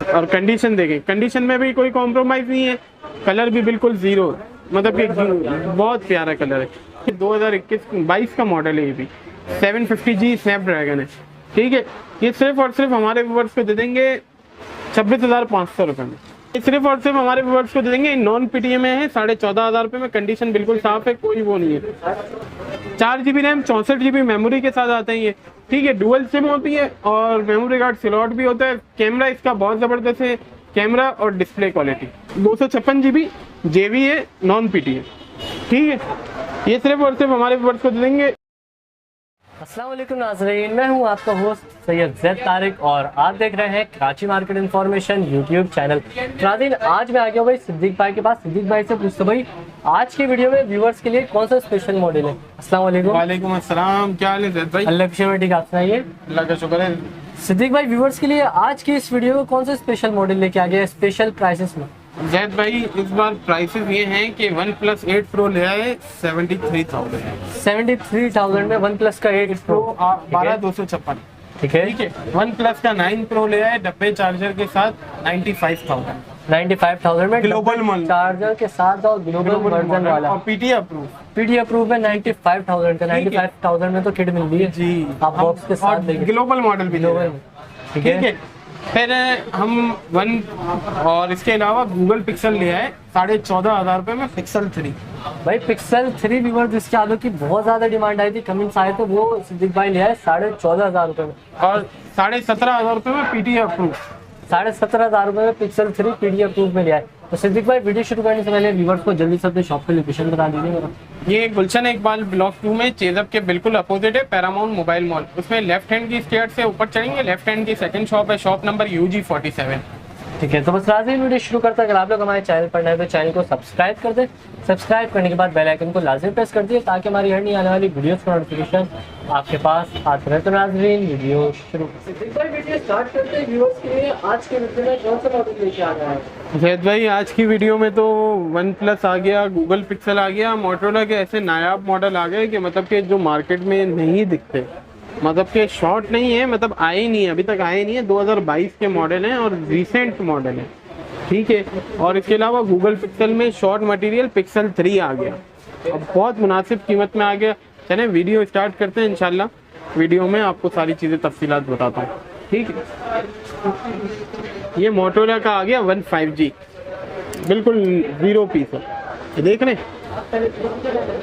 और कंडीशन देखें, कंडीशन में भी कोई कॉम्प्रोमाइज़ नहीं है, कलर भी बिल्कुल ज़ीरो, मतलब कि बहुत प्यारा कलर है। 2021-22 का मॉडल है, ये भी 750G स्नैपड्रैगन है। ठीक है, ये सिर्फ और सिर्फ हमारे व्यूअर्स को दे देंगे 26,500 रुपये में। ये सिर्फ और सिर्फ हमारे व्यूअर्स को दे देंगे, नॉन पीटीए में है 14,500 रुपये में। कंडीशन बिल्कुल साफ है, कोई वो नहीं है। 4GB रैम 64GB मेमोरी के साथ आते हैं ये। ठीक है, डुअल सिम होती है और मेमोरी कार्ड स्लॉट भी होता है। कैमरा इसका बहुत ज़बरदस्त है, कैमरा और डिस्प्ले क्वालिटी। 256GB JV है, नॉन पीटीए। ठीक है, ये सिर्फ और सिर्फ हमारे व्यूअर्स को दे देंगे। अस्सलाम वालेकुम नाज़रीन, मैं हूं आपका होस्ट सैयद ज़ैद तारिक और आप देख रहे हैं Karachi market information YouTube channel. नाज़रीन, आज मैं आ गया भाई सिद्दीक भाई के पास। सिद्दीक भाई से पूछते भाई आज की वीडियो में व्यूअर्स के लिए कौन सा स्पेशल मॉडल है। अस्सलाम वालेकुम। वालेकुम अस्सलाम, क्या हाल है ज़ैद भाई? अल्लाह की ठीक, आप सुनाइए। अल्लाह का शुक्र है। सिद्दीक भाई, व्यूअर्स के लिए आज की इस वीडियो में कौन सा स्पेशल मॉडल लेके आ गया स्पेशल प्राइसेस में? जैद भाई, इस बार प्राइसेस ये हैं कि OnePlus 8 Pro ले आए 73,000 में वन प्लस का 8 Pro 12,256। ठीक है। ठीक है, OnePlus का 9 Pro ले आए डब्बे चार्जर के साथ 95,000 में ग्लोबल चार्जर के साथ और ग्लोबल वर्जन वाला और पीटीए अप्रूव में 95,000 का। 95,000 में तो किट मिल रही है जी, आप बॉक्स के साथ देंगे। ग्लोबल मॉडल भी ग्लोबल, ठीक है। फिर हम और इसके अलावा गूगल पिक्सल ले आए 14,500 रुपये में Pixel 3। भाई Pixel 3 व्यूअर जिसके आलू की बहुत ज्यादा डिमांड आई थी, कमेंट्स आए थे, वो सिद्दीक भाई ले आए 14,500 रुपये में और 17,500 रुपये में पीटीए अप्रूव। 17,500 रुपये में Pixel 3 पीडी अप्रूव में ले आए। तो सिद्दीक भाई, वीडियो शुरू करने से पहले व्यूअर्स को जल्दी से अपने शॉप के लोकेशन बता दीजिए मेरा। ये गुलशन इकबाल ब्लॉक 2 में चेजअप के बिल्कुल अपोजिट है पैरामाउंट मोबाइल मॉल। उसमें लेफ्ट हैंड की स्टेयर से ऊपर चढ़ेंगे, लेफ्ट हैंड की सेकंड शॉप है, शॉप नंबर UG47। ठीक है, तो बस लाजिम वीडियो शुरू करता है। अगर आप लोग हमारे चैनल पर नए तो चैनल को सब्सक्राइब कर दें। सब्सक्राइब करने के बाद बेल आइकन को लाजिम प्रेस कर दिए ताकि हमारी हर नई आने वाली वीडियोस का नोटिफिकेशन आपके पास आते रहे। तो नाज़रीन, वीडियो शुरू। वीडियो स्टार्ट करते हैं। व्यूअर्स के लिए आज के वीडियो में कौन सा मॉडल लेके आ रहा है जैद भाई? आज की वीडियो में तो OnePlus आ गया, गूगल पिक्सल आ गया, मोटोरोला के ऐसे नायाब मॉडल आ गए कि मतलब कि जो मार्केट में नहीं दिखते, मतलब कि शॉर्ट नहीं है, मतलब आए ही नहीं है, अभी तक आए नहीं है। 2022 के मॉडल हैं और रिसेंट मॉडल है। ठीक है, और इसके अलावा गूगल पिक्सल में शॉर्ट मटेरियल Pixel 3 आ गया, अब बहुत मुनासिब कीमत में आ गया। चलें वीडियो स्टार्ट करते हैं। इंशाल्लाह वीडियो में आपको सारी चीज़ें तफसीलात बताता हूँ। ठीक है, ये मोटोरोला का आ गया 15G, बिल्कुल ज़ीरो पीस है। ये देख रहे हैं,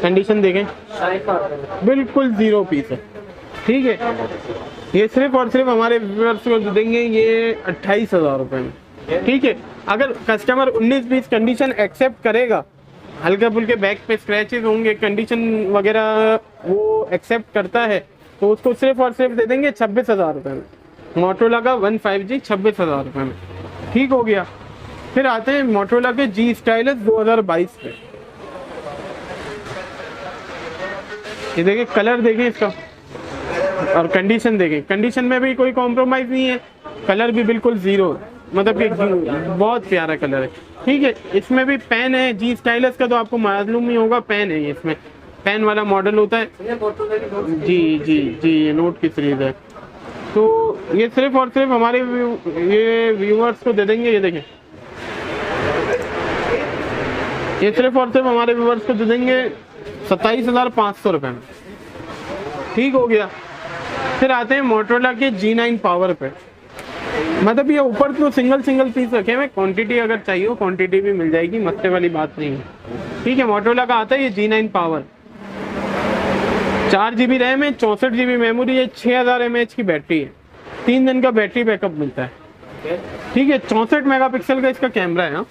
कंडीशन देखें, बिल्कुल ज़ीरो पीस है। ठीक है, ये सिर्फ और सिर्फ हमारे व्यूअर्स को देंगे ये 28,000 रुपये में। ठीक है, अगर कस्टमर 19-20 कंडीशन एक्सेप्ट करेगा, हल्के फुल्के बैक पे स्क्रैचेस होंगे, कंडीशन वगैरह वो एक्सेप्ट करता है, तो उसको सिर्फ और सिर्फ दे देंगे 26,000 रुपये में। मोटोरोला का 15G 26,000 रुपये में। ठीक हो गया। फिर आते हैं मोटोरोला के G स्टाइलस 2022 पे। ये देखिए, कलर देखें इसका और कंडीशन देखें, कंडीशन में भी कोई कॉम्प्रोमाइज़ नहीं है, कलर भी बिल्कुल ज़ीरो, मतलब कि बहुत प्यारा कलर है। ठीक है, इसमें भी पेन है G स्टाइलस का, तो आपको मालूम ही होगा पेन है, इसमें पेन वाला मॉडल होता है। जी, ये नोट की सीरीज है। तो ये सिर्फ और सिर्फ हमारे ये व्यूअर्स को दे देंगे। ये देखें, ये सिर्फ और सिर्फ हमारे व्यूअर्स को दे देंगे 27,500 रुपये में। ठीक हो गया। फिर आते हैं मोटोरोला के G9 पावर पे। मतलब ये ऊपर तो सिंगल पीस रखे हुए, क्वांटिटी अगर चाहिए हो क्वांटिटी भी मिल जाएगी, मसले वाली बात नहीं है। ठीक है, मोटोरोला का आता है ये G9 पावर, 4GB रैम है, 64GB मेमोरी है, 6000 mAh की बैटरी है, 3 दिन का बैटरी बैकअप मिलता है। ठीक है, 64 मेगापिक्सल का इसका कैमरा है।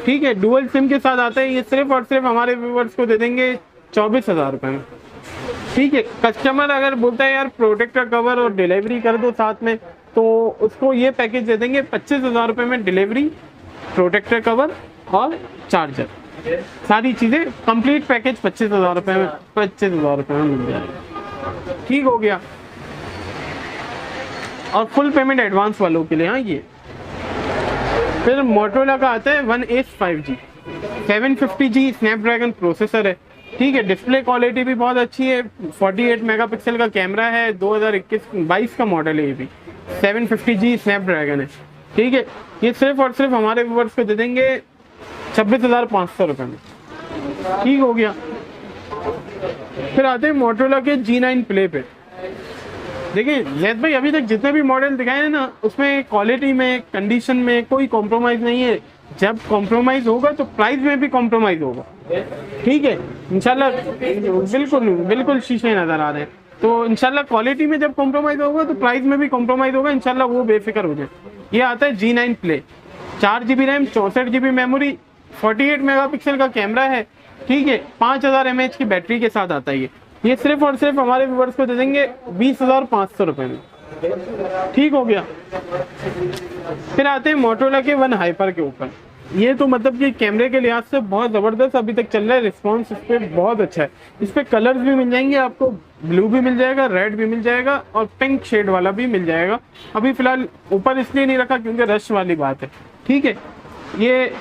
ठीक है, डुअल सिम के साथ आता है। ये सिर्फ और सिर्फ हमारे व्यूअर्स को दे देंगे 24,000 रुपये में। ठीक है, कस्टमर अगर बोलता है यार प्रोटेक्टर कवर और डिलीवरी कर दो साथ में, तो उसको ये पैकेज दे देंगे 25,000 रुपये में, डिलीवरी, प्रोटेक्टर कवर और चार्जर, सारी चीज़ें कंप्लीट पैकेज 25,000 रुपये में, 25,000 रुपये में मिल जाएगी। ठीक हो गया। और फुल पेमेंट एडवांस वालों के लिए। हाँ, ये फिर मोटोरोला का आता है 1Ace 5G 750G Snapdragon processor है। ठीक है, डिस्प्ले क्वालिटी भी बहुत अच्छी है, 48 मेगापिक्सल का कैमरा है, 2021-22 का मॉडल है, ये भी 750G स्नैपड्रैगन है। ठीक है, ये सिर्फ और सिर्फ हमारे व्यूअर्स को दे देंगे 26,500 रुपये में। ठीक हो गया। फिर आते हैं मोटोरोला के G9 प्ले पे। देखिए जैद भाई, अभी तक जितने भी मॉडल दिखाए हैं ना, उसमें क्वालिटी में, कंडीशन में कोई कॉम्प्रोमाइज़ नहीं है। जब कॉम्प्रोमाइज़ होगा तो प्राइस में भी कॉम्प्रोमाइज़ होगा। ठीक है, इंशाल्लाह। बिल्कुल बिल्कुल शीशे नज़र आ रहे हैं। तो इंशाल्लाह क्वालिटी में जब कॉम्प्रोमाइज़ होगा तो प्राइस में भी कॉम्प्रोमाइज़ होगा, इंशाल्लाह वो बेफिक्र हो जाए। ये आता है G9 play, 4 GB RAM, 64 GB memory, 48 megapixel का कैमरा है। ठीक है, 5000 mAh की बैटरी के साथ आता है ये सिर्फ और सिर्फ हमारे व्यूअर्स को दे देंगे 20,500 रुपये में। ठीक हो गया। फिर आते हैं मोटोरोला के वन हाइपर के ऊपर। ये तो मतलब कि कैमरे के लिहाज से बहुत ज़बरदस्त अभी तक चल रहा है, रिस्पॉन्स इस पर बहुत अच्छा है। इस पर कलर्स भी मिल जाएंगे आपको, ब्लू भी मिल जाएगा, रेड भी मिल जाएगा और पिंक शेड वाला भी मिल जाएगा। अभी फ़िलहाल ऊपर इसलिए नहीं रखा क्योंकि रश वाली बात है। ठीक है, ये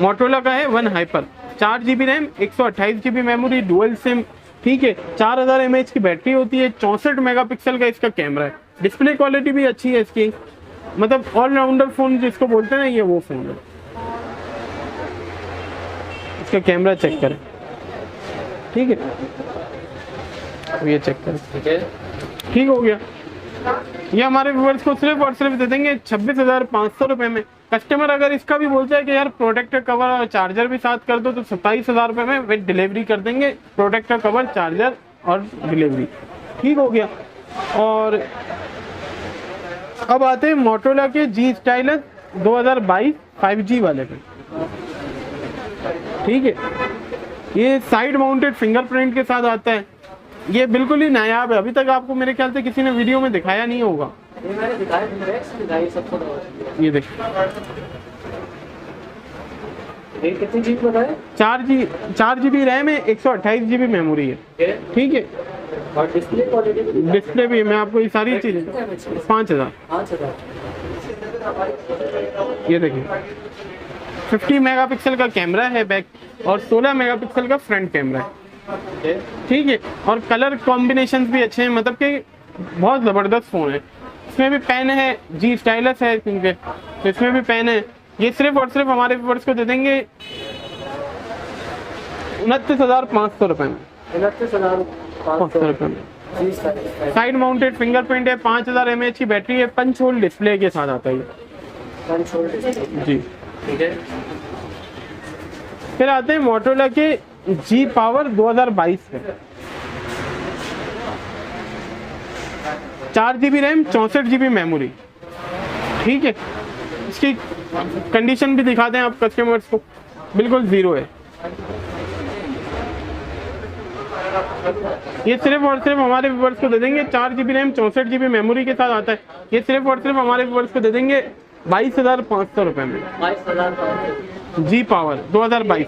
मोटोरोला का है one hyper, 4 GB RAM, 128 GB memory, dual SIM. ठीक है, 4000 mAh की बैटरी होती है, 64 मेगापिक्सल का इसका कैमरा है। डिस्प्ले क्वालिटी भी अच्छी है इसकी, मतलब ऑलराउंडर फ़ोन जिसको बोलते हैं ना, ये वो फ़ोन है। इसका कैमरा चेक करें। ठीक है, अब ये चेक करें। ठीक हो गया। ये हमारे व्यूअर्स को सिर्फ और सिर्फ दे देंगे 26,500 रुपये में। कस्टमर अगर इसका भी बोलता है कि यार प्रोटेक्टर कवर और चार्जर भी साथ कर दो तो 27,000 रुपये में विद डिलीवरी कर देंगे, प्रोटेक्टर कवर, चार्जर और डिलीवरी। ठीक हो गया। और अब आते हैं मोटोरोला के G स्टाइलस 2022 5G वाले पे। ठीक है, ये साइड माउंटेड फिंगरप्रिंट के साथ आता है। ये बिल्कुल ही नायाब है, अभी तक आपको मेरे ख्याल से किसी ने वीडियो में दिखाया नहीं होगा। ये देखिए, कितनी जीबी बताए? 4 GB रैम है, 128 GB मेमोरी है। ठीक है, और डिस्प्ले क्वालिटी? डिस्प्ले भी मैं आपको ये सारी चीजें 5000। ये देखिए, 50 मेगापिक्सल का कैमरा है बैक और 16 मेगापिक्सल का फ्रंट कैमरा है। ठीक है, और कलर कॉम्बिनेशन भी अच्छे हैं, मतलब कि बहुत ज़बरदस्त फ़ोन है। इसमें भी पेन है, G स्टाइलस है इनके, तो इसमें भी पेन है। ये सिर्फ और सिर्फ हमारे व्यूअर्स को दे देंगे 29,500 रुपये में। 29,500 रुपये में। साइड माउंटेड फिंगरप्रिंट है, 5000 mAh की बैटरी है, पंच होल डिस्प्ले के साथ आता है जी। ठीक है। फिर आते हैं मोटोरोला के G पावर 2022 में, 4 GB रैम, 64 GB मेमोरी। ठीक है, इसकी कंडीशन भी दिखा दें आप कस्टमर्स को, बिल्कुल ज़ीरो है। ये सिर्फ और सिर्फ हमारे व्यूअर्स को दे देंगे 4 GB रैम, 64 GB मेमोरी के साथ आता है। ये सिर्फ और सिर्फ हमारे व्यूअर्स को दे देंगे 22,500 रुपये में। 22,500 G पावर 2022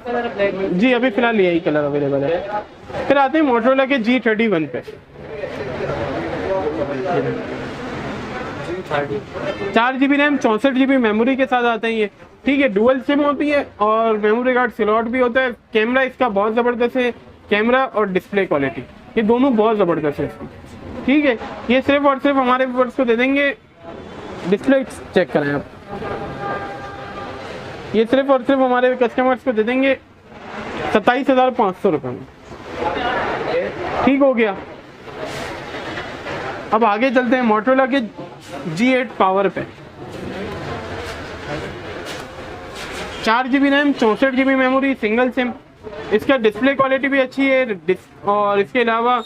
जी, अभी फिलहाल यही कलर अवेलेबल है। फिर आते हैं मोटोरोला के G31 पे। 4 GB रैम, 64 GB मेमोरी के साथ आते हैं ये। ठीक है, डुअल सिम होती है और मेमोरी कार्ड स्लॉट भी होता है। कैमरा इसका बहुत ज़बरदस्त है, कैमरा और डिस्प्ले क्वालिटी ये दोनों बहुत ज़बरदस्त है इसकी। ठीक है, ये सिर्फ और सिर्फ हमारे व्यूअर्स को दे देंगे, डिस्प्ले चेक करें आप, ये सिर्फ और सिर्फ हमारे कस्टमर्स को दे देंगे 27,500 रुपये में। ठीक हो गया। अब आगे चलते हैं मोटोरोला के G8 पावर पे। 4 GB RAM, 64 GB memory, single SIM. इसका डिस्प्ले क्वालिटी भी अच्छी है और इसके अलावा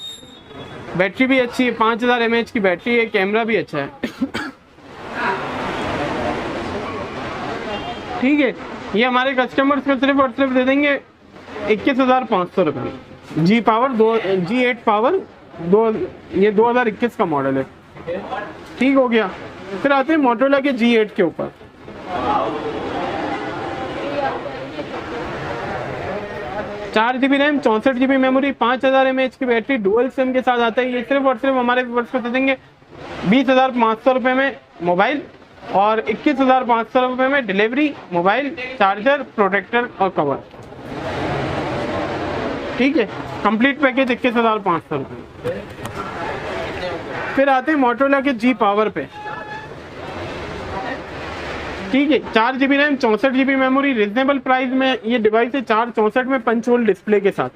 बैटरी भी अच्छी है, 5000 mAh की बैटरी है, कैमरा भी अच्छा है। ठीक है, ये हमारे कस्टमर्स को सिर्फ और सिर्फ दे देंगे 21,500 रुपये में। G पावर G8 पावर ये 2021 का मॉडल है। ठीक हो गया। फिर आते हैं मोटोरोला के G8 के ऊपर। चार GB RAM, 64 GB memory, 5000 mAh की बैटरी, डुअल सिम के साथ आता है। ये सिर्फ और सिर्फ हमारे व्यूअर्स को दे देंगे 20,500 रुपये में मोबाइल और 21,500 रुपये में डिलीवरी, मोबाइल, चार्जर, प्रोटेक्टर और कवर। ठीक है, कंप्लीट पैकेज 21,500 रुपये। फिर आते हैं मोटोरोला के G पावर पे। ठीक है, 4 GB RAM 64 GB memory, reasonable price में ये डिवाइस है 464 में पंच होल डिस्प्ले के साथ।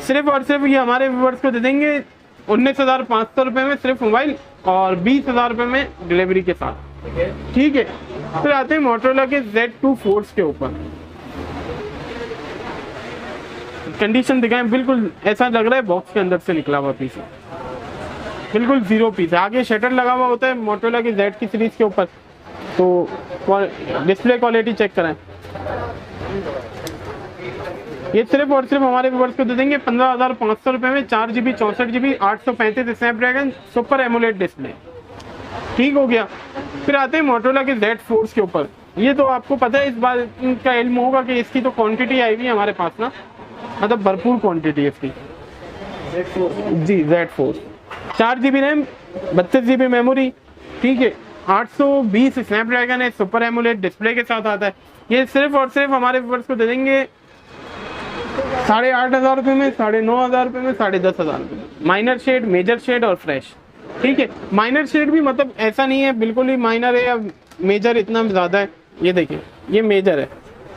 सिर्फ और सिर्फ ये हमारे व्यूअर्स को दे देंगे 19,500 रुपये में सिर्फ मोबाइल, और 20,000 रुपये में डिलीवरी के साथ। ठीक है, फिर आते हैं मोटोरोला के Z2 फोर्स के ऊपर। कंडीशन दिखाएं, बिल्कुल ऐसा लग रहा है बॉक्स के अंदर से निकला हुआ पीस है, बिल्कुल जीरो पीस है। आगे शटर लगा हुआ होता है मोटोरोला की Z की सीरीज के ऊपर, तो डिस्प्ले क्वालिटी चेक करें। ये सिर्फ और सिर्फ हमारे व्यूअर्स को दे देंगे 15,500 रुपये में 4 GB 64 GB 835 Snapdragon super AMOLED display. ठीक हो गया। फिर आते हैं मोटोरोला के Z फोर्स के ऊपर। ये तो आपको पता है, इस बार का इल्म होगा कि इसकी तो क्वांटिटी आई हुई है हमारे पास ना, मतलब भरपूर क्वांटिटी है इसकी जी। Z force 4 GB RAM 32 GB memory, ठीक है, 820 स्नैपड्रैगन है, सुपर एमोलेड डिस्प्ले के साथ आता है। ये सिर्फ और सिर्फ हमारे व्यूअर्स को दे देंगे 8,500 रुपये में, 9,500 रुपये में, 10,500 रुपये में। माइनर शेड, मेजर शेड और फ्रेश। ठीक है, माइनर शेड भी मतलब ऐसा नहीं है बिल्कुल ही माइनर है या मेजर इतना ज़्यादा है। ये देखिए, ये मेजर है,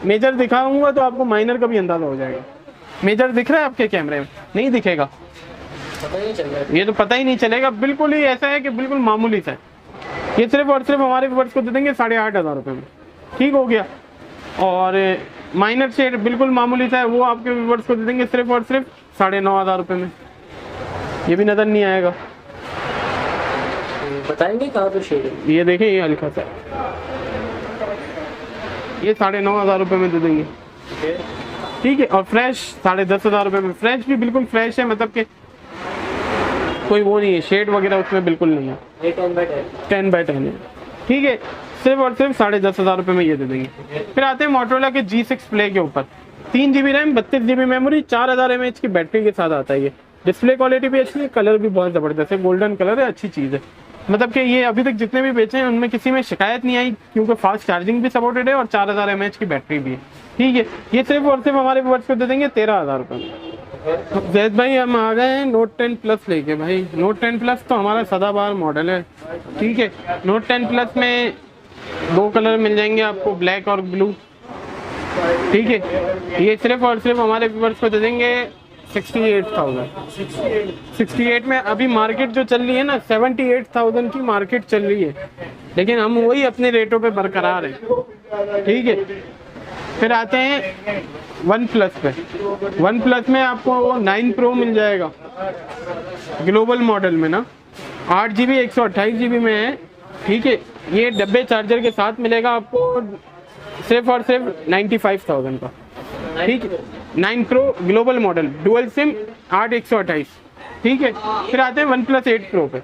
मेजर दिखाऊंगा तो आपको माइनर का भी अंदाज़ा हो जाएगा। मेजर दिख रहा है आपके कैमरे में? नहीं दिखेगा, ये तो पता ही नहीं चलेगा, बिल्कुल ही ऐसा है कि बिल्कुल मामूली सा है। ये सिर्फ और सिर्फ हमारे व्यूअर्स को दे देंगे 8,500 रुपये में। ठीक हो गया। और माइनर शेड बिल्कुल मामूली सा है, वो आपके व्यूअर्स को दे देंगे सिर्फ और सिर्फ 9,500 रुपये में। ये भी नज़र नहीं आएगा। बताएंगे कहाँ पे शेड है? ये देखिए, ये हल्का सा, ये 9,500 रुपये में दे देंगे। ठीक है, और फ्रेश 10,500 रुपये में। फ्रेश भी बिल्कुल फ्रेश है, मतलब कि कोई वो नहीं है, शेड वगैरह उसमें बिल्कुल नहीं है। 10x10 है। ठीक है, सिर्फ और सिर्फ 10,500 रुपये में ये दे देंगे। फिर आते हैं मोटोरोला के G6 प्ले के ऊपर। 3 GB RAM 32 GB memory, 4000 mAh की बैटरी के साथ आता है। ये डिस्प्ले क्वालिटी भी अच्छी है, कलर भी बहुत ज़बरदस्त है, गोल्डन कलर है, अच्छी चीज़ है। मतलब कि ये अभी तक जितने भी बेचे हैं उनमें किसी में शिकायत नहीं आई, क्योंकि फास्ट चार्जिंग भी सपोर्टेड है और 4000 mAh की बैटरी भी है। ठीक है, ये सिर्फ और सिर्फ हमारे व्यूअर्स को दे देंगे 13,000 रुपये में। जैद भाई, हम आ गए हैं Note 10 Plus लेके। भाई Note 10 Plus तो हमारा सदाबहार मॉडल है। ठीक है, Note 10 Plus में 2 कलर मिल जाएंगे आपको, ब्लैक और ब्लू। ठीक है, ये सिर्फ और सिर्फ हमारे व्यूअर्स को दे देंगे 68,000। 68 में अभी मार्केट जो चल रही है ना, 78,000 की मार्केट चल रही है, लेकिन हम वही अपने रेटों पे बरकरार हैं। ठीक है, फिर आते हैं OnePlus पे। OnePlus में आपको 9 Pro मिल जाएगा, ग्लोबल मॉडल में ना, 8 GB 128 GB में है। ठीक है, ये डब्बे चार्जर के साथ मिलेगा आपको सिर्फ और सिर्फ 95,000 का। ठीक है, 9 Pro global model, dual SIM, 8 128। ठीक है, फिर आते हैं OnePlus 8 Pro पे।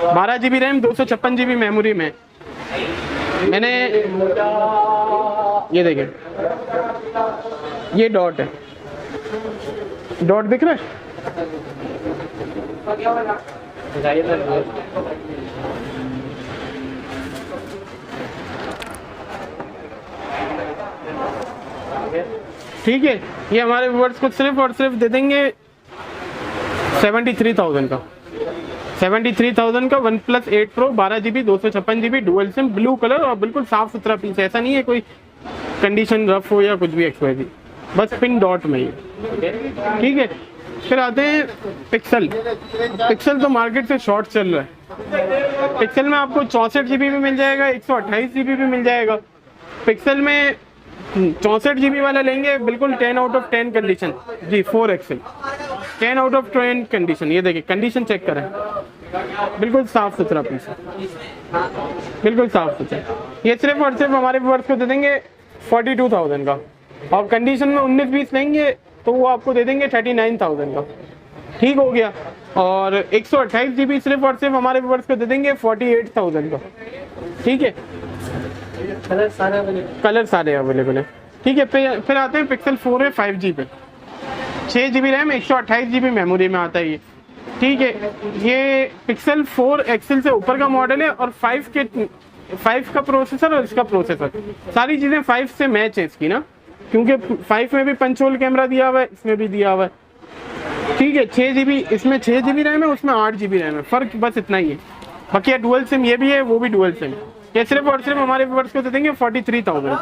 12 GB रैम 256 GB मेमोरी में। मैंने ये देखिए, ये डॉट है, डॉट दिख रहा है? ठीक है, ये हमारे व्यूअर्स को सिर्फ और सिर्फ दे देंगे 73,000 का। 73,000 का OnePlus 8 Pro 12 GB 256 GB dual SIM, blue colour और बिल्कुल साफ सुथरा पीस। ऐसा नहीं है कोई कंडीशन रफ हो या कुछ भी XYZ, बस पिन डॉट में ही। ठीक है, फिर आते हैं पिक्सल। पिक्सल तो मार्केट से शॉर्ट चल रहा है। पिक्सल में आपको 64 GB भी मिल जाएगा, 128 GB भी मिल जाएगा। पिक्सल में 64 GB वाला लेंगे, बिल्कुल 10 आउट ऑफ 10 कंडीशन जी, 4XL 10 आउट ऑफ 10 कंडीशन। ये देखिए, कंडीशन चेक करें, बिल्कुल साफ सुथरा पीस है, बिल्कुल साफ सुथरा। ये सिर्फ और सिर्फ हमारे व्यूअर्स को दे देंगे 42,000 का, और कंडीशन में 19-20 लेंगे तो वो आपको दे देंगे 39,000 का। ठीक हो गया। और 128 GB सिर्फ और सिर्फ हमारे व्यूअर्स को दे देंगे 48,000 का। ठीक है, कलर सारे अवेलेबल है। ठीक है, फिर आते हैं पिक्सल 4 है 5G पे। 6 GB रैम 128 GB मेमोरी में आता है ये। ठीक है, ये पिक्सल 4 XL से ऊपर का मॉडल है, और 5 का प्रोसेसर और इसका प्रोसेसर, सारी चीज़ें 5 से मैच है इसकी ना, क्योंकि 5 में भी पंच होल कैमरा दिया हुआ है, इसमें भी दिया हुआ है। ठीक है, 6 GB, इसमें 6 GB रैम है, उसमें 8 GB रैम है, फ़र्क बस इतना ही है। बाकी डुअल सिम ये भी है, वो भी डुअल सिम। ये सिर्फ और सिर्फ हमारे व्यूअर्स को दे देंगे 43,000।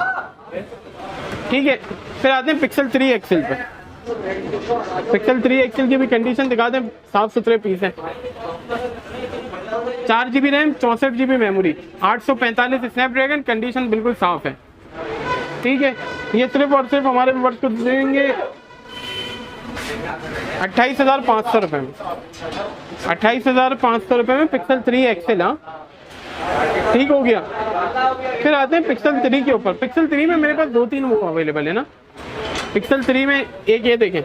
ठीक है, फिर आते हैं पिक्सल 3 एक्सेल पे। पिक्सल 3 एक्सेल की भी कंडीशन दिखा दें, साफ सुथरे पीस है। 4 GB RAM, 64 GB memory, 845 Snapdragon, condition बिल्कुल साफ है। ठीक है, ये सिर्फ और सिर्फ हमारे व्यूअर्स को देंगे 28,500 रुपये में। 28,500 रुपये में पिक्सल 3 एक्सेल। हाँ, ठीक हो गया। फिर आते हैं पिक्सल 3 के ऊपर। पिक्सल 3 में मेरे पास 2-3 वो अवेलेबल है ना। पिक्सल 3 में एक ये देखें,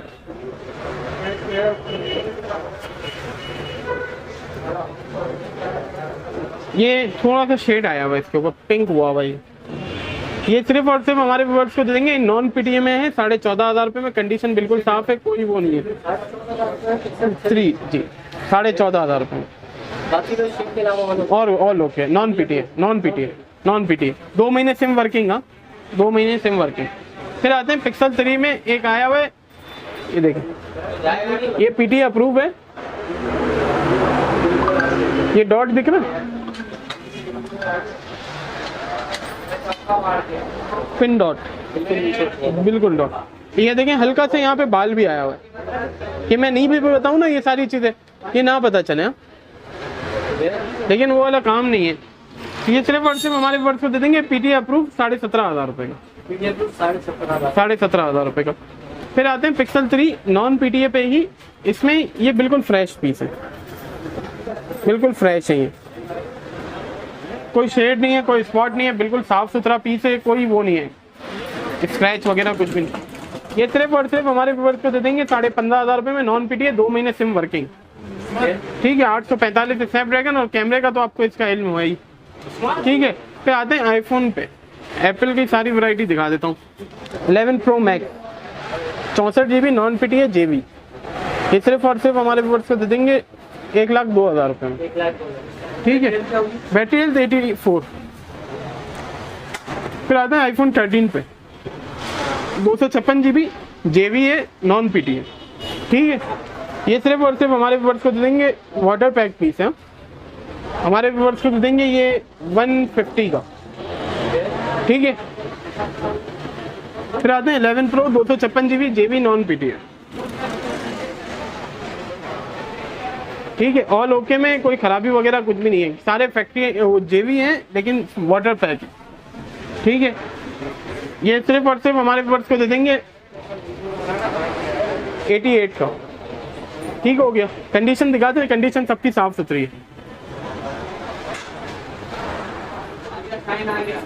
ये थोड़ा सा शेड आया हुआ है इसके ऊपर, पिंक हुआ हुआ ये सिर्फ और सिर्फ हमारे व्यूअर्स को दे देंगे। नॉन पीटीए में है, 14,500 रुपये में, कंडीशन बिल्कुल साफ है, कोई वो नहीं है। 3 जी 14,500 रुपये में। और ओके, नॉन पीटीए 2 महीने सिम वर्किंग। हाँ, 2 महीने सिम वर्किंग। फिर आते हैं पिक्सल 3 में एक आया हुआ है, ये देखें, ये पीटीए अप्रूव है। ये डॉट दिख रहा है, पिन डॉट, बिल्कुल डॉट। ये देखें, हल्का से यहाँ पे बाल भी आया हुआ है। कि मैं नहीं भी बताऊँ ना ये सारी चीज़ें, ये ना पता चले। हाँ, लेकिन वो वाला काम नहीं है। ये सिर्फ और सिर्फ हमारे वर्ष को दे देंगे पीटीए अप्रूव 17,500 रुपये का। 17,500 रुपये का। फिर आते हैं पिक्सल 3 नॉन पीटीए पे ही। इसमें ये बिल्कुल फ्रेश पीस है, बिल्कुल फ्रेश है। ये कोई शेड नहीं है, कोई स्पॉट नहीं है, बिल्कुल साफ सुथरा पीस है, कोई वो नहीं है, स्क्रैच वगैरह कुछ भी नहीं। ये सिर्फ और सिर्फ हमारे व्यूअर्स को दे देंगे 15,500 रुपये में, नॉन पीटीए, 2 महीने सिम वर्किंग। ठीक है, 845 स्नैपड्रैगन, और कैमरे का तो आपको इसका इल्म हुआ ही। ठीक है, फिर आते हैं आईफोन पे। एप्पल की सारी वैरायटी दिखा देता हूँ। 11 pro max, 64 GB non PTA JB। ये सिर्फ और सिर्फ हमारे व्यूअर्स को दे देंगे 1,02,000 रुपये में। ठीक है, बैटरी हेल्थ 84। फिर आता है आईफोन 13 पे, 256 GB JB है, नॉन पीटीए। ठीक है, ये सिर्फ और सिर्फ हमारे व्यूअर्स को दे देंगे, वाटर पैक पीस है, हमारे व्यूअर्स को दे देंगे ये 150 का। ठीक है, फिर आते हैं 11 pro 256 GB JB non PTA. ठीक है, ऑल ओके में, कोई खराबी वगैरह कुछ भी नहीं है, सारे फैक्ट्री JB हैं लेकिन वाटर पैक। ठीक है, ये सिर्फ और सिर्फ हमारे व्यूअर्स को दे देंगे 88 का। ठीक हो गया, कंडीशन दिखाते हैं, कंडीशन सबकी साफ सुथरी है।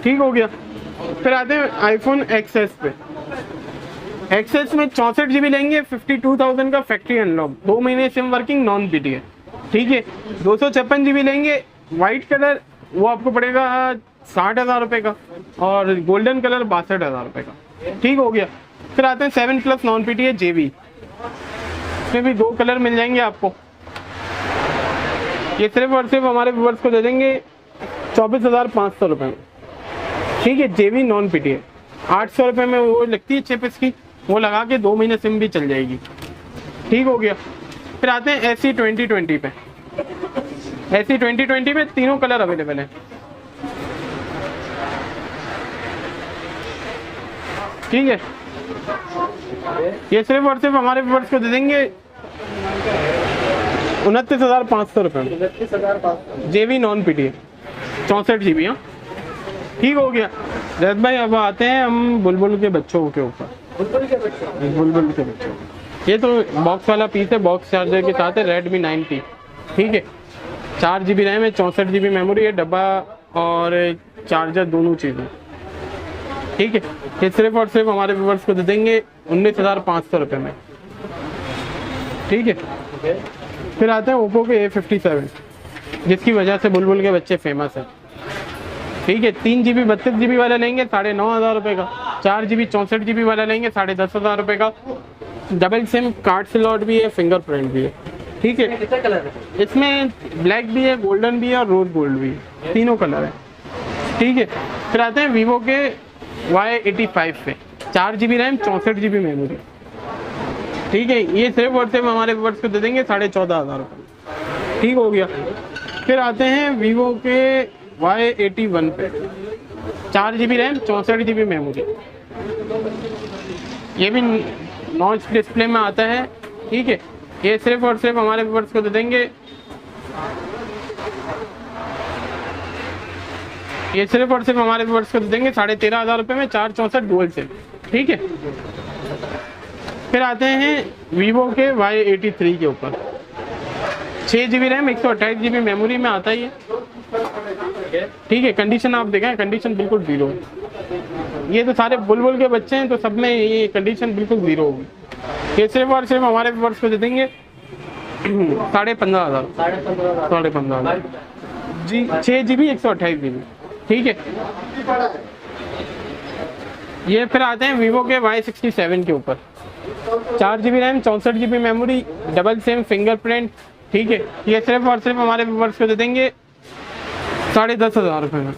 ठीक हो गया। फिर आते हैं आईफोन XS पे। XS में 64 GB लेंगे, 52,000 का फैक्ट्री अनलॉक, 2 महीने सिम वर्किंग, नॉन पीटीए। ठीक है, 256 GB लेंगे, वाइट कलर, वो आपको पड़ेगा 60,000 रुपये का, और गोल्डन कलर 62,000 रुपये का। ठीक हो गया। फिर आते हैं 7+ नॉन पीटीए JB, इसमें भी 2 कलर मिल जाएंगे आपको। ये सिर्फ और सिर्फ हमारे व्यूअर्स को दे देंगे 24,500 रुपये में। ठीक है, JB नॉन पीटीए, 800 रुपये में वो लगती है चिप इसकी, वो लगा के 2 महीने सिम भी चल जाएगी। ठीक हो गया। फिर आते हैं SE 2020 पे। SE 2020 में तीनों कलर अवेलेबल हैं। ठीक है, ये सिर्फ और सिर्फ हमारे व्यूअर्स को दे देंगे 29,500 रुपये में, JB नॉन पीटीए, 64 GB। हाँ, ठीक हो गया। जैद भाई, अब आते हैं हम बुलबुल के बच्चों के ऊपर। बुलबुल के बच्चों, ये तो बॉक्स वाला पीस है, बॉक्स चार्जर के साथ है, Redmi 9T। ठीक है, 4 GB रैम है, 64 GB मेमोरी है, डब्बा और चार्जर दोनों चीज़ें। ठीक है, ये सिर्फ और सिर्फ हमारे व्यूअर्स को दे देंगे 19,500 रुपये में। ठीक है, फिर आते हैं ओप्पो के A57, जिसकी वजह से बुलबुल के बच्चे फेमस हैं। ठीक है, 3 GB 32 GB वाला लेंगे 9,500 रुपये का, 4 GB 64 GB वाला लेंगे 10,500 रुपये का। डबल सिम, कार्ड स्लॉट भी है, फिंगरप्रिंट भी है। ठीक है, कितने कलर है इसमें? ब्लैक भी है, गोल्डन भी है और रोज गोल्ड भी है, तीनों कलर है। ठीक है, फिर आते हैं वीवो के Y85 पे, 4 GB रैम, 64 GB मेमोरी। ठीक है, ये सिर्फ और सिर्फ हमारे व्यूअर्स को दे देंगे 14,500 रुपये। ठीक हो गया। फिर आते हैं वीवो के Y81 पे 4 GB रैम 64 GB मेमोरी। ये भी नॉच डिस्प्ले में आता है, ठीक है। ये सिर्फ और सिर्फ हमारे व्यूअर्स को दे देंगे, ये सिर्फ और सिर्फ हमारे व्यूअर्स को दे देंगे 13,500 रुपये में 464 डुअल सिम, ठीक है। फिर आते हैं वीवो के Y83 के ऊपर 6 GB रैम 128 GB मेमोरी में आता ही है, ठीक है। कंडीशन आप देखें, कंडीशन बिल्कुल जीरो है। ये तो सारे बुलबुल के बच्चे हैं तो सब में ये कंडीशन बिल्कुल जीरो होगी। ये सिर्फ और सिर्फ हमारे व्यूअर्स को दे देंगे 15,500 15,500 जी, 6 GB 128 GB, ठीक है। ये फिर आते हैं वीवो के Y67 के ऊपर 4 GB RAM 64 GB memory, double SIM, fingerprint, ठीक है। ये सिर्फ और सिर्फ हमारे व्यूअर्स को दे देंगे 10,500 रुपये में,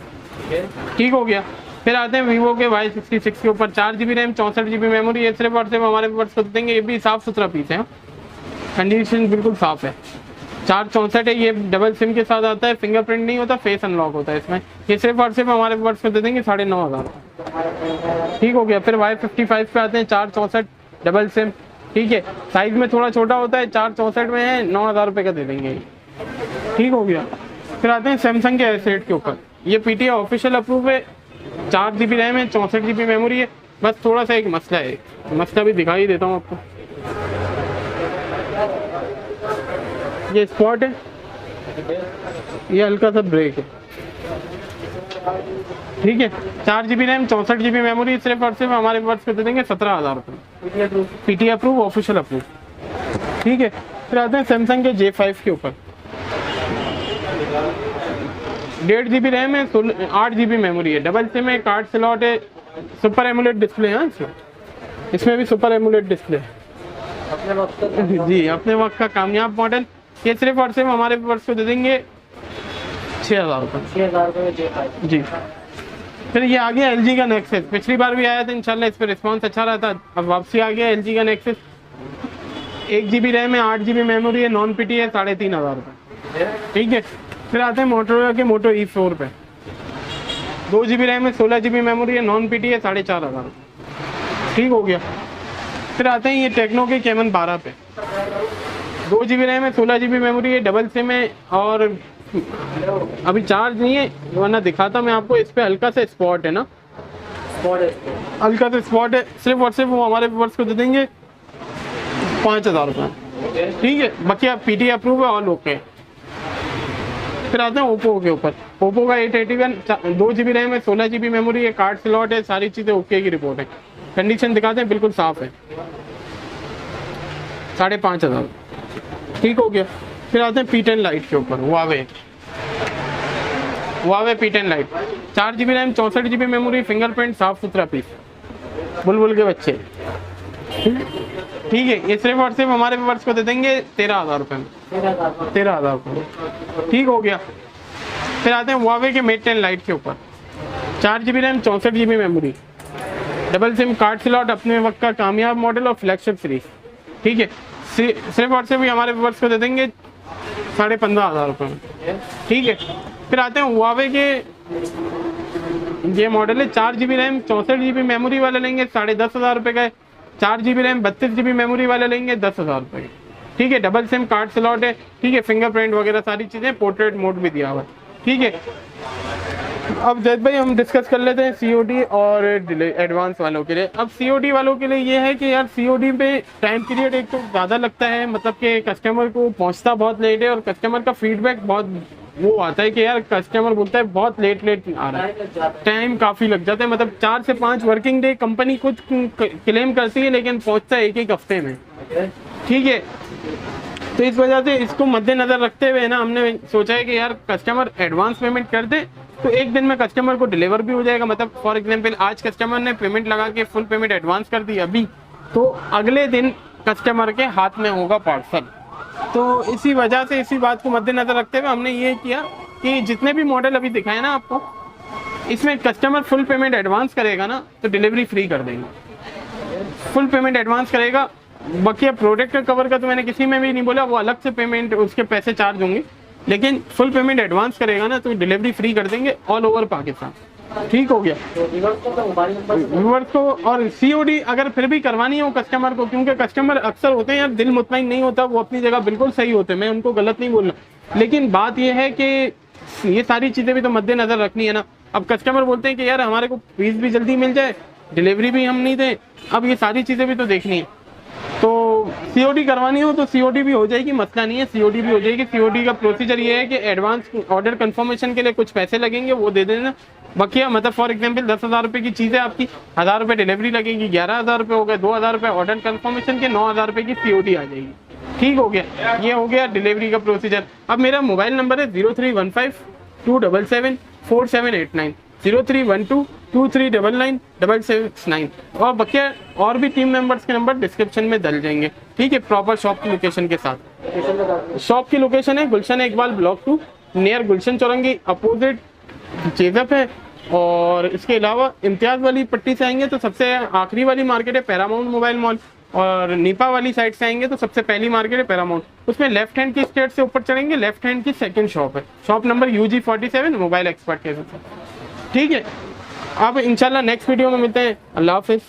ठीक हो गया। फिर आते हैं वीवो के Y66 के ऊपर 4 GB रैम 64 GB मेमोरी, ये सिर्फ और सिर्फ हमारे व्यूअर्स को दे देंगे। ये भी साफ़ सुथरा पीस है, कंडीशन बिल्कुल साफ़ है। 464 है, ये डबल सिम के साथ आता है, फिंगरप्रिंट नहीं होता, फेस अनलॉक होता है इसमें। ये सिर्फ और सिर्फ हमारे व्यूअर्स को दे देंगे 9,500, ठीक हो गया। फिर Y55 पे आते हैं 464 डबल सिम, ठीक है। साइज में थोड़ा छोटा होता है, 464 में है, 9,000 रुपये का दे देंगे, ठीक हो गया। फिर आते हैं सैमसंग के S8 के ऊपर, ये PTI ऑफिशियल अप्रूव है, 4 GB रैम है 64 GB मेमोरी है। बस थोड़ा सा एक मसला है, मसला भी दिखाई देता हूँ आपको। ये स्पॉट है, ये हल्का सा ब्रेक है, ठीक है। 4 GB रैम 64 GB मेमोरी, सिर्फ और सिर्फ हमारे व्यूअर्स को दे देंगे 17,000 रुपये, PTI अप्रूव, ऑफिशियल अप्रूव, ठीक है। फिर आते हैं सैमसंग के J5 के ऊपर 1.5 GB रैम है, 8 GB मेमोरी है, डबल सिम है, कार्ड स्लॉट है, सुपर एमुलेट डिस्प्ले है, इसमें भी सुपर एमुलेट डिस्प्ले है जी, अपने वक्त का कामयाब मॉडल। ये सिर्फ और सिर्फ हमारे व्यूअर्स को दे देंगे 6,000 रुपये जी। फिर ये आ गया LG का नेक्सस, पिछली बार भी आया था, इंशाल्लाह इस पर रिस्पॉन्स अच्छा रहा था, अब वापसी आ गया LG का नेक्सस। 1 GB रैम है 8 GB मेमोरी है, नॉन PTI है, 3,500 रुपये, ठीक है। फिर आते हैं मोटोरोला के मोटो E4 पे 2 GB रैम है 16 GB मेमोरी है, नॉन PTI है, 4,500, ठीक हो गया। फिर आते हैं ये टेक्नो के Camon 12 पे 2 GB रैम है 16 GB मेमोरी है, डबल सिम है, और अभी चार्ज नहीं है वरना दिखाता मैं आपको। इस पे हल्का सा स्पॉट है ना, हल्का सा स्पॉट है, सिर्फ और सिर्फ वो हमारे व्यूअर्स को दे देंगे 5,000 रुपये, ठीक है। बाकी आप PTI अप्रूव है, ऑल ओके। फिर आते हैं ओप्पो के ऊपर, ओप्पो का 881 2 GB रैम है 16 GB मेमोरी है, कार्ड स्लॉट है, सारी चीज़ें ओके की रिपोर्ट है, कंडीशन दिखाते हैं बिल्कुल साफ़ है, 5,500, ठीक हो गया। फिर आते हैं P10 लाइट के ऊपर, Huawei P10 light 4 GB RAM 64 GB memory, fingerprint, साफ सुथरा पीस, बुलबुल के बच्चे, ठीक है। ये सिर्फ और सिर्फ हमारे व्यूअर्स को दे देंगे 13,000 रुपये में, 13,000 रुपये, ठीक हो गया। फिर आते हैं Huawei के Mate 10 लाइट के ऊपर 4 GB RAM 64 GB memory, double SIM, card slot, अपने वक्त का कामयाब मॉडल और फ्लैगशिप सीरीज, ठीक है। सिर्फ और सिर्फ हमारे व्यूअर्स को दे देंगे 15,500 रुपये में, ठीक है। फिर आते हैं Huawei के, ये मॉडल है 4 GB रैम 64 GB मेमोरी वाले लेंगे 10,500 रुपये का, 4 GB रैम 32 GB मेमोरी वाले लेंगे 10,000 रुपये, ठीक है। डबल सिम, कार्ड स्लॉट है, ठीक है, फिंगरप्रिंट वगैरह सारी चीज़ें, पोर्ट्रेट मोड भी दिया हुआ है, ठीक है। अब जैद भाई हम डिस्कस कर लेते हैं COD और एडवांस वालों के लिए। अब COD वालों के लिए ये है कि यार COD पे टाइम पीरियड एक तो ज़्यादा लगता है, मतलब कि कस्टमर को पहुंचता बहुत लेट है, और कस्टमर का फीडबैक बहुत वो आता है कि यार कस्टमर बोलता है बहुत लेट आ रहा है, टाइम काफ़ी लग जाता है, मतलब 4 से 5 वर्किंग डे कंपनी खुद क्लेम करती है, लेकिन पहुँचता है एक हफ्ते में, ठीक है। तो इस वजह से इसको मद्देनज़र रखते हुए ना हमने सोचा है कि यार कस्टमर एडवांस पेमेंट कर दे तो एक दिन में कस्टमर को डिलीवर भी हो जाएगा। मतलब फॉर एग्जांपल आज कस्टमर ने पेमेंट लगा के फुल पेमेंट एडवांस कर दी अभी, तो अगले दिन कस्टमर के हाथ में होगा पार्सल। तो इसी वजह से इसी बात को मद्देनज़र रखते हुए हमने ये किया कि जितने भी मॉडल अभी दिखाए ना आपको, इसमें कस्टमर फुल पेमेंट एडवांस करेगा ना तो डिलीवरी फ्री कर देंगे, फुल पेमेंट एडवांस करेगा। बाकी प्रोडक्ट कवर का तो मैंने किसी में भी नहीं बोला, वो अलग से पेमेंट उसके पैसे चार्ज होंगे, लेकिन फुल पेमेंट एडवांस करेगा ना तो डिलीवरी फ्री कर देंगे ऑल ओवर पाकिस्तान। ठीक हो गया। तो व्यूअर्स को तो मोबाइल नंबर व्यूअर्स को और सीओडी अगर फिर भी करवानी हो कस्टमर को, क्योंकि कस्टमर अक्सर होते हैं यार दिल मुतमईन नहीं होता, वो अपनी जगह बिल्कुल सही होते हैं, मैं उनको गलत नहीं बोल रहा, लेकिन बात ये है कि ये सारी चीज़ें भी तो मद्देनजर रखनी है ना। अब कस्टमर बोलते हैं कि यार हमारे को पीस भी जल्दी मिल जाए, डिलीवरी भी हम नहीं दें, अब ये सारी चीज़ें भी तो देखनी है। तो सीओडी करवानी हो तो सीओडी भी हो जाएगी, मसला नहीं है, सीओडी भी हो जाएगी। सीओडी का प्रोसीजर ये है कि एडवांस ऑर्डर कंफर्मेशन के लिए कुछ पैसे लगेंगे, वो दे देना। बकिया मतलब फॉर एग्जांपल 10,000 रुपये की चीज़ है आपकी, 1,000 रुपये डिलीवरी लगेगी, 11,000 रुपये हो गए, 2,000 रुपये ऑर्डर कंफर्मेशन के, 9,000 रुपये की सीओडी आ जाएगी। ठीक हो गया, ये हो गया डिलीवरी का प्रोसीजर। अब मेरा मोबाइल नंबर है 0315-277-4789, 0312-2399-769, और बकिया और भी टीम मेंबर्स के नंबर डिस्क्रिप्शन में डल जाएंगे। ठीक है, प्रॉपर शॉप की लोकेशन के साथ। शॉप की लोकेशन है गुलशन इकबाल ब्लॉक 2 नियर गुलशन चौरंगी, अपोजिट जेजप है। और इसके अलावा इम्तियाज़ वाली पट्टी से आएंगे तो सबसे आखिरी वाली मार्केट है पैरामाउंट मोबाइल मॉल, और नीपा वाली साइड से आएंगे तो सबसे पहली मार्केट है पैरामाउंट, उसमें लेफ्ट हैंड की स्टेट से ऊपर चढ़ेंगे, लेफ्ट हैंड की सेकंड शॉप है, shop number UG47 mobile expert के साथ। ठीक है, अब इंशाल्लाह नेक्स्ट वीडियो में मिलते हैं। अल्लाह हाफिज़।